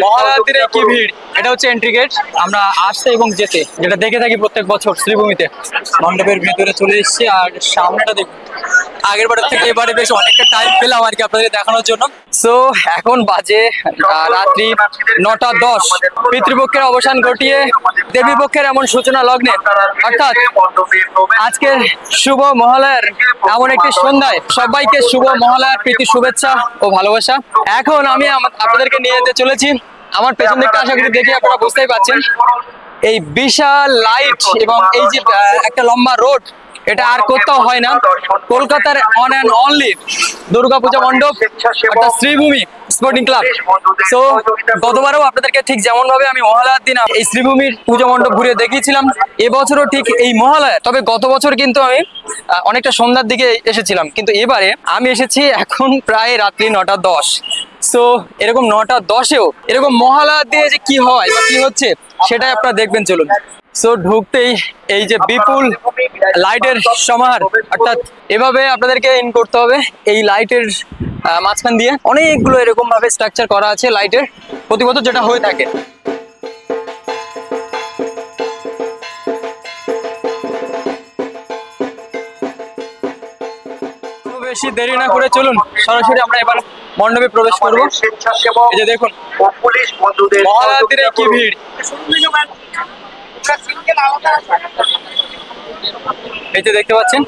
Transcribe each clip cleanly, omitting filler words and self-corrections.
মহালয়ার দিনে কি ভিড়, এটা হচ্ছে এন্ট্রি গেট। আমরা আসতে এবং যেতে যেটা দেখে থাকি প্রত্যেক বছর শ্রীভূমিতে, মণ্ডপের ভেতরে চলে এসেছি। আর সামনেটা দেখুন, আগের বারের থেকে এবারে বেশ অনেকটা টাইম পেলাম আর কি আপনাদের দেখানোর জন্য। সো এখন বাজে রাত্রি 9:10। পিতৃপক্ষের অবসান ঘটিয়ে দেবী পক্ষের এমন সূচনা লগ্নে, অর্থাৎ আজকের শুভ মহালয়ার এমন একটি সন্ধ্যায় সবাইকে শুভ মহালয়ার প্রীতি শুভেচ্ছা ও ভালোবাসা। এখন আমি আপনাদেরকে নিয়ে যেতে চলেছি আমার পেছন দিকটা, আশা করি দেখে আপনারা বুঝতেই পারছেন, এই বিশাল লাইট এবং এই যে একটা লম্বা রোড, এটা আর কোথাও হয় না। কলকাতার অন অ্যান্ড অনলি দুর্গাপূজা মণ্ডপ অর্থাৎ শ্রীভূমি স্পোর্টিং ক্লাব। সো গতবারও আপনাদেরকে ঠিক যেমন ভাবে আমি মহালয়ার দিন এই শ্রীভূমির পুজো মণ্ডপ ঘুরে দেখিয়েছিলাম, এবছরও ঠিক এই মহালয়া। তবে গত বছর কিন্তু আমি অনেকটা সন্ধ্যার দিকে এসেছিলাম, কিন্তু এবারে আমি এসেছি এখন প্রায় রাত্রি 9:10। সো এরকম 9:10-এও এরকম মহালয়ার দিয়ে যে কি হয় বা কি হচ্ছে সেটাই আপনারা দেখবেন, চলুন। সো ঢুকতেই এই যে বিপুল লাইটের সমাহার, অর্থাৎ এভাবে আপনাদেরকে ইন করতে হবে। এই লাইটের মাঝখান দিয়ে অনেকগুলো এরকম ভাবে স্ট্রাকচার করা আছে লাইটের, প্রতি বছর যেটা হয়ে থাকে। বেশি দেরি না করে চলুন সরাসরি আমরা এবার মণ্ডপে প্রবেশ করব। এই যে দেখুন মহালয়ার দিনে কি ভিড়, এই যে দেখতে পাচ্ছেন।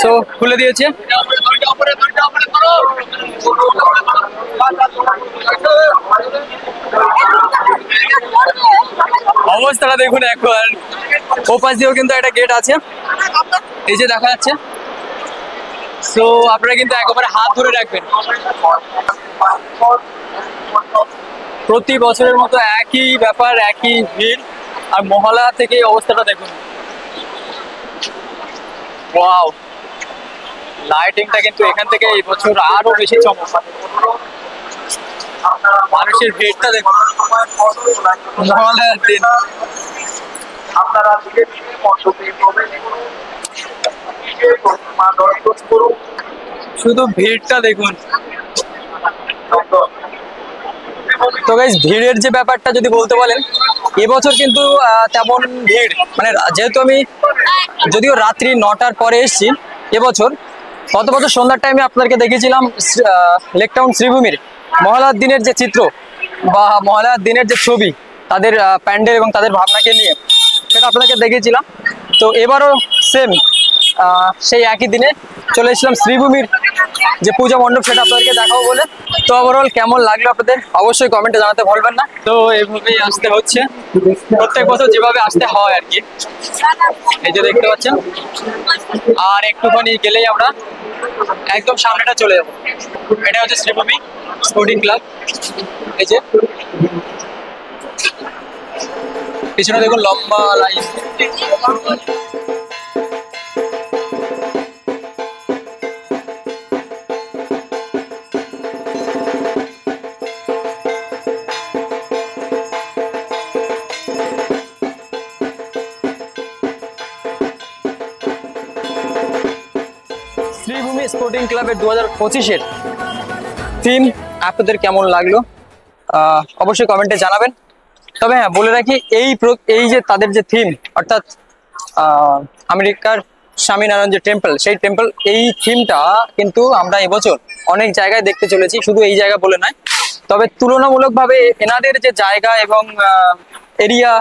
সো খুলে দিয়েছে। অবস্থাটা দেখুন একবার। ওপাশ দিয়েও কিন্তু একটা গেট আছে, এই যে দেখা যাচ্ছে। সো আপনারা কিন্তু একেবারে হাত ধরে রাখবেন। প্রতি বছরের মতো একই ব্যাপার, একই ভিড়। আর মহালয়া থেকে এই অবস্থাটা দেখুন। ওয়াও, লাইটিংটা কিন্তু এখান থেকে এই বছর আরো বেশি চমৎকার। মানুষের ভিড়টা দেখুন মহালয়ার দিন। শুধু ভিড়টা দেখুন। তো গাইস, ভিড়ের যে ব্যাপারটা যদি বলতে বলেন, এবছর কিন্তু তেমন ভিড় মানে, যেহেতু আমি যদিও রাত্রি 9টার পরে এসেছি এবছর, গত বছর সন্ধ্যার টাইমে আপনাদেরকে দেখিয়েছিলাম লেকটাউন শ্রীভূমির মহালয়ার দিনের যে চিত্র বা মহালয়ার দিনের যে ছবি, তাদের প্যান্ডেল এবং তাদের ভাবনাকে নিয়ে, সেটা আপনাদেরকে দেখিয়েছিলাম। তো এবারও সেম সেই একই দিনে চলে এসেছিলাম শ্রীভূমির যে পূজা মণ্ডপ, সেটা আপনাদেরকে দেখাবো বলে। তো ওভারঅল কেমন লাগলো আপনাদের অবশ্যই কমেন্টে জানাতে ভুলবেন না। তো এইভাবেই আসতে হচ্ছে, প্রত্যেক বছর যেভাবে আসতে হয় আর কি। এই যে দেখতে পাচ্ছেন, আর একটুখানি গেলেই আমরা একদম সামনেটা চলে যাবো। এটা হচ্ছে শ্রীভূমি স্পোর্টিং ক্লাব। এই যে পিছনে দেখুন লম্বা লাইন। শ্রীভূমি স্পোর্টিং ক্লাবের 2025-এর থিম আপনাদের কেমন লাগলো অবশ্যই কমেন্টে জানাবেন। তবে হ্যাঁ, বলে রাখি, এই যে তাদের যে থিম, অর্থাৎ আমেরিকার স্বামীনারায়ণ যে টেম্পল, সেই টেম্পল, এই থিমটা কিন্তু আমরা এবছর অনেক জায়গায় দেখতে চলেছি, শুধু এই জায়গা বলে নয়। তবে তুলনামূলকভাবে এনাদের যে জায়গা এবং এরিয়া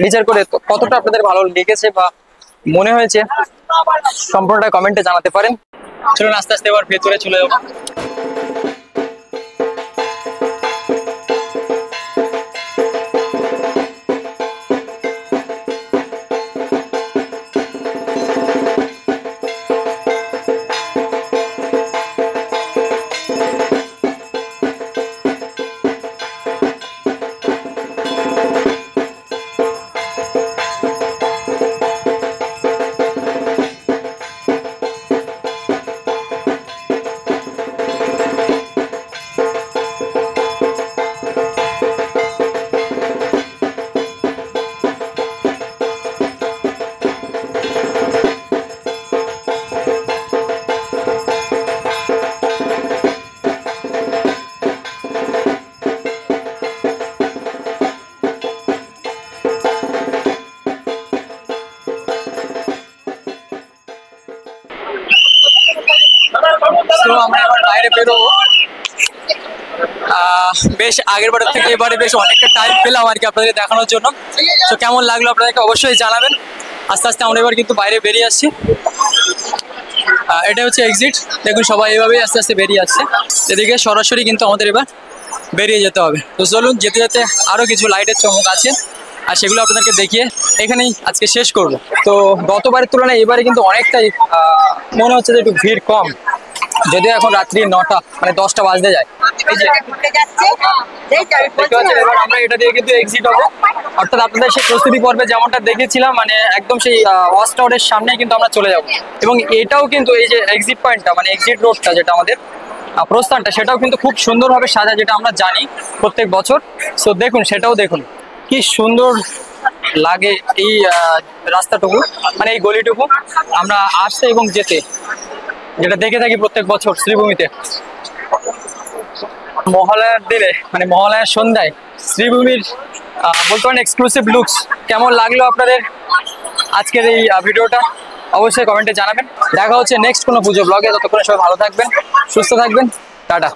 বিচার করে কতটা আপনাদের ভালো লেগেছে বা মনে হয়েছে সম্পূর্ণটা কমেন্টে জানাতে পারেন। চলুন আস্তে আস্তে এবার ভেতরে চলে যাবো। তো আমরা এবার বাইরে বেরোবো। বেশ আগের বারের থেকে এবারে বেশ অনেকটা টাইম পেলাম আর কি আপনাদের দেখানোর জন্য। তো কেমন লাগলো আপনাদেরকে অবশ্যই জানাবেন। আস্তে আস্তে আমরা এবার কিন্তু বাইরে বেরিয়ে আসছি। এটা হচ্ছে এক্সিট, দেখুন সবাই এভাবেই আস্তে আস্তে বেরিয়ে আসছে। এদিকে সরাসরি কিন্তু আমাদের এবার বেরিয়ে যেতে হবে। তো চলুন যেতে যেতে আরও কিছু লাইটের চমক আছে আর সেগুলো আপনাদেরকে দেখিয়ে এখানেই আজকে শেষ করব। তো গতবারের তুলনায় এবারে কিন্তু অনেকটাই মনে হচ্ছে যে একটু ভিড় কম, যদিও এখন রাত্রি 9টা মানে 10টা বাজতে যায়। এই যে দেখতে পাচ্ছেন এবার আমরা এটা দিয়ে কিন্তু এক্সিট হবো, অর্থাৎ আপনাদের সেই প্রস্তুতি পর্বে যেমনটা দেখেছিলাম মানে একদম সেই ওয়াচ টাওয়ারের সামনেই কিন্তু আমরা চলে যাব। এবং এটাও কিন্তু এই যে এক্সিট পয়েন্টটা মানে এক্সিট রোডটা যেটা আমাদের প্রস্থানটা, সেটাও কিন্তু খুব সুন্দরভাবে সাজা, যেটা আমরা জানি প্রত্যেক বছর। সো দেখুন, সেটাও দেখুন কি সুন্দর লাগে এই রাস্তাটুকু মানে এই গলিটুকু আমরা আসতে এবং যেতে, যেটা দেখে থাকি প্রত্যেক বছর শ্রীভূমিতে। মহালয়ার দিনে মানে মহালয়ার সন্ধ্যায় শ্রীভূমির বলতে পারেন এক্সক্লুসিভ লুকস কেমন লাগলো আপনাদের আজকের এই ভিডিওটা অবশ্যই কমেন্টে জানাবেন। দেখা হচ্ছে নেক্সট কোনো পুজো ব্লগে। ততক্ষণে সবাই ভালো থাকবেন, সুস্থ থাকবেন, টাটা।